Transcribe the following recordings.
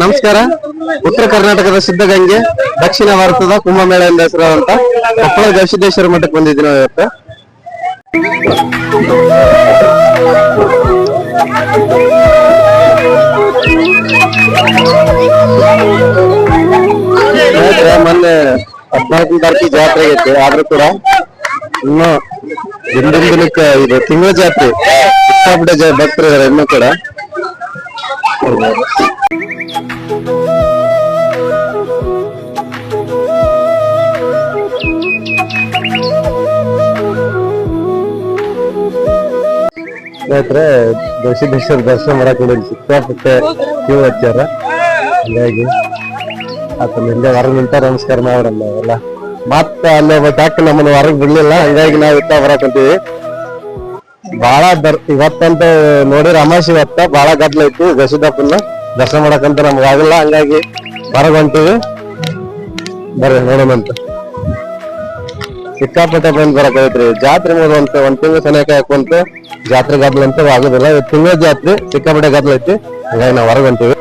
ನಮಸ್ಕಾರ. ಉತ್ತರ ಕರ್ನಾಟಕದ ಸಿದ್ಧಗಂಗೆ, ದಕ್ಷಿಣ ಭಾರತದ ಕುಂಭಮೇಳ ಎಂದ ಹೆಸರಾದಂತ ಕೊಪ್ಪಳ ಗವಿಸಿದ್ದೇಶ್ವರ ಮಠಕ್ಕೆ ಬಂದಿದ್ದೀನಿ ಇವತ್ತು. ಮೊನ್ನೆ 14ನೇ ತಾರೀಕಿಗೆ ಜಾತ್ರೆ ಆಗೈತಿ. ಆದ್ರೂ ಕೂಡ ಇನ್ನು ಹಿಂದಿನ ದಿನಕ್ಕೆ ಇದು ತಿಂಗಳ ಜಾತ್ರೆ ಸಿಕ್ಕಾಪಟ್ಟೆ ಭಕ್ತರು ಇದಾರೆ ಇನ್ನೂ ಕೂಡ. ಸ್ನೇಹಿತರೆ, ಗವಿಸಿದ್ದೇಶ್ವರ ದರ್ಶನ ಮಾಡಕ್ ಸಿಕ್ಕಾಪಟ್ಟೆ ಕ್ಯೂ ಹಚ್ಚಾರ. ಹಂಗಾಗಿ ಆತನ ಹಿಂದೆ ಹೊರಗೆ ನಿಂತ ನಮಸ್ಕಾರ ಮಾಡೋಣ ಎಲ್ಲ. ಮತ್ತ ಅಲ್ಲಿ ಒಬ್ಬ ನಮ್ಮನ್ನ ಹೊರಗೆ ಬಿಡ್ಲಿಲ್ಲ, ಹಂಗಾಗಿ ನಾವ್ ಇತ್ತ ಬರಕಂತೀವಿ. ಬಾಳ ಇವತ್ತಂತ ನೋಡಿರ ಅಮಾಸಿ ಇವತ್ತ ಬಾಳ ಗದ್ಲ ಐತಿ. ಗವಿಸಿದ್ದಪ್ಪನ ದರ್ಶನ ಮಾಡಕಂತ ನಮ್ಗ ಆಗಿಲ್ಲ, ಹಂಗಾಗಿ ಹೊರಗ್ ಹೊಂಟಿವಿ. ಬರ್ರಿ ನೋಡೋಣಂತ. ಸಿಕ್ಕಾಪಟ್ಟೆ ಬಂದ್ ಬರಕೈತ್ರಿ. ಜಾತ್ರೆ ಮುಗಿದಂತ ಒಂದ್ ತಿಂಗಳು ಸನಿಯಕ ಹಾಕುವಂತ ಜಾತ್ರೆ ಗದ್ಲ ಅಂತ ಆಗುದಿಲ್ಲ. ತಿಂಗಳ ಜಾತ್ರೆ ಸಿಕ್ಕಾಪಟ್ಟೆ ಗದ್ಲ ಐತಿ, ಹಂಗಾಗಿ ನಾವ್ ಹೊರಗ್ ಹೊಂಟಿವಿ.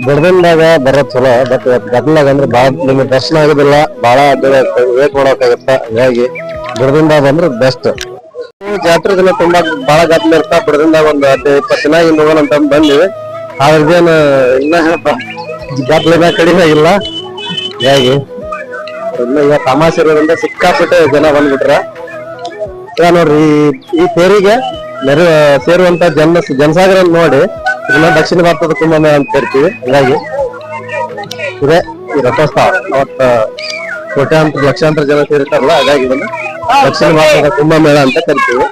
ಬಿಡದಿಂದಾಗ ಬರೋದ್ ಚಲೋ, ಬಟ್ ಗದ್ಲಾಗ ಅಂದ್ರೆ ಬಾಳ ನಿಮ್ಗೆ ದರ್ಶನ ಆಗೋದಿಲ್ಲ, ಬಾಳ ವೇಟ್ ಮಾಡೋಕಾಗತ್ತ. ಹಂಗಾಗಿ ಬಿಡದಿಂದಾಗ ಬಂದ್ರೆ ಬೆಸ್ಟ್. ಜಾತ್ರೆ ದಿನ ತುಂಬಾ ಬಾಳ ಗದ್ಲ ಇರ್ತಾ. ಬಿಡದಿಂದಾಗ ಒಂದ್ 15-20 ದಿನ ಹಿಂಗ್ ಹೋಗೋಣ ಅಂತ ಬಂದಿವಿ. ಅದ್ರದ್ದೇನು ಇನ್ನ ಗದ್ಲಿನ ಕಡಿಮೆ ಇಲ್ಲ. ಹೀಗಾಗಿ ಇನ್ನು ಇವತ್ತು ಅಮಾಸೆ ಇರೋದ್ರಿಂದ ಸಿಕ್ಕಾಪಟ್ಟೆ ಜನ ಬಂದ್ಬಿಟ್ರ. ನೋಡ್ರಿ, ಈ ತೇರಿಗೆ ಸೇರುವಂತ ಜನಸಾಗರ ನೋಡಿ ಇದನ್ನ ದಕ್ಷಿಣ ಭಾರತದ ಕುಂಭಮೇಳ ಅಂತ ಕರಿತೀವಿ. ಹಂಗಾಗಿ ಇದೇ ಈ ರಥೋತ್ಸವ ಅವತ್ತ ಕೋಟ್ಯಾಂತರ ಲಕ್ಷಾಂತರ ಜನ ಸೇರಿರ್ತಾರಲ್ಲ, ಹಾಗಾಗಿ ಇದನ್ನ ದಕ್ಷಿಣ ಭಾರತದ ಕುಂಭಮೇಳ ಅಂತ ಕರಿತೀವಿ.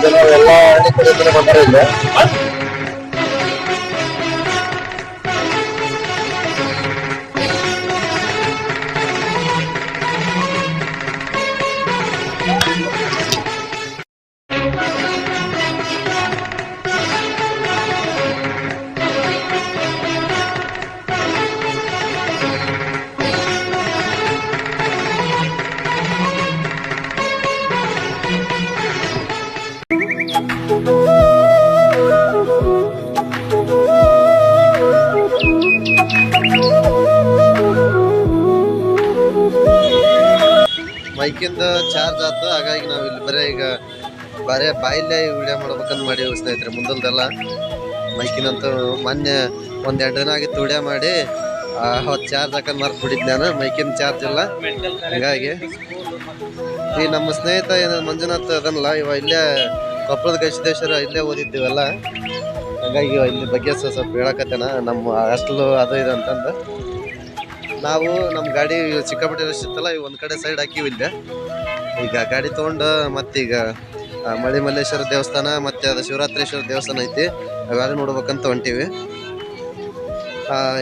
ಜನ ಎಲ್ಲ ಹಳ್ಳಿ ಕಡೆ ಬರ್ತಾರೆ ಇಲ್ಲ. ಮೈಕಿಂದ ಚಾರ್ಜ್ ಆಯ್ತು, ಹಾಗಾಗಿ ನಾವು ಇಲ್ಲಿ ಬರೇ ಬಾಯಿಲ್ಲೇ ವಿಡಿಯೋ ಮಾಡ್ಬೇಕಂತ ಮಾಡಿ ಸ್ನೇಹಿತರೆ. ಮುಂದಲ್ದೆಲ್ಲ ಮೈಕಿನಂತೂ ಮೊನ್ನೆ 1-2 ದಿನ ಆಗಿತ್ತು ವಿಡಿಯೋ ಮಾಡಿ. ಅವತ್ತು ಚಾರ್ಜ್ ಹಾಕಂದ್ ಮರ್ತು ಬಿಟ್ಟಿದ್ದು ನಾನು, ಮೈಕಿನ ಚಾರ್ಜ್ ಇಲ್ಲ. ಹಂಗಾಗಿ ಈ ನಮ್ಮ ಸ್ನೇಹಿತ ಏನು ಮಂಜುನಾಥ್ ಅದನ್ನಲ್ಲ, ಇವ ಇಲ್ಲೇ ಕೊಪ್ಪಳದ ಗವಿಸಿದ್ದೇಶ್ವರ ಇಲ್ಲೇ ಓದಿದ್ದೀವಲ್ಲ. ಹಾಗಾಗಿ ಇಲ್ಲಿ ಬಗ್ಗೆ ಸ್ವಲ್ಪ ಹೇಳಕತ್ತೇನ. ನಮ್ಮ ಹಾಸ್ಟೆಲು ಅದು ಇದು ಅಂತಂದು ನಾವು ನಮ್ಮ ಗಾಡಿ ಸಿಕ್ಕಾಪಟ್ಟೆ ರಶ್ ಇತ್ತಲ್ಲ, ಈ ಒಂದು ಕಡೆ ಸೈಡ್ ಹಾಕಿವಿ ಇಲ್ಲೇ. ಈಗ ಗಾಡಿ ತೊಗೊಂಡು ಮತ್ತೀಗ ಮಳಿ ಮಲ್ಲೇಶ್ವರ ದೇವಸ್ಥಾನ ಮತ್ತೆ ಅದು ಶಿವರಾತ್ರೀಶ್ವರ ದೇವಸ್ಥಾನ ಐತಿ, ಅವೆಲ್ಲ ನೋಡ್ಬೇಕಂತ ಹೊಂಟಿವಿ.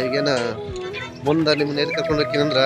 ಈಗೇನ ಮುಂದೆ ನಿಮ್ಮನ್ನ ಎಲ್ಲಿ ಕರ್ಕೊಂಡು ಹೋಗ್ತೀನಂದ್ರೆ